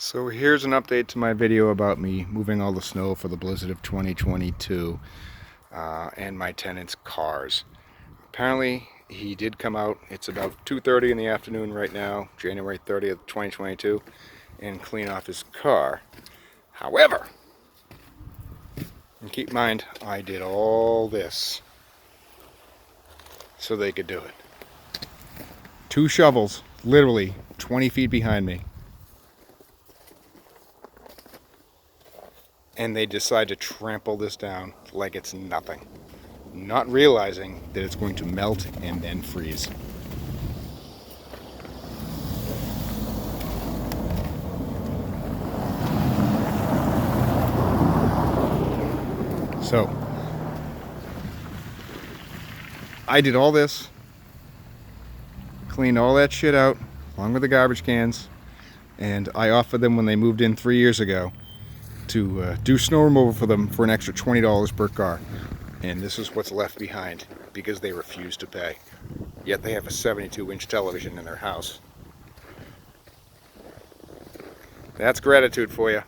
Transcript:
So here's an update to my video about me moving all the snow for the blizzard of 2022 and my tenant's cars. Apparently he did come out. It's about 2:30 in the afternoon right now, January 30th, 2022, and clean off his car. However, and keep in mind, I did all this so they could do it. 2 shovels, literally 20 feet behind me. And they decide to trample this down like it's nothing, not realizing that it's going to melt and then freeze. So, I did all this, cleaned all that shit out, along with the garbage cans, and I offered them when they moved in 3 years ago to do snow removal for them for an extra $20 per car. And this is what's left behind because they refuse to pay. Yet they have a 72-inch television in their house. That's gratitude for you.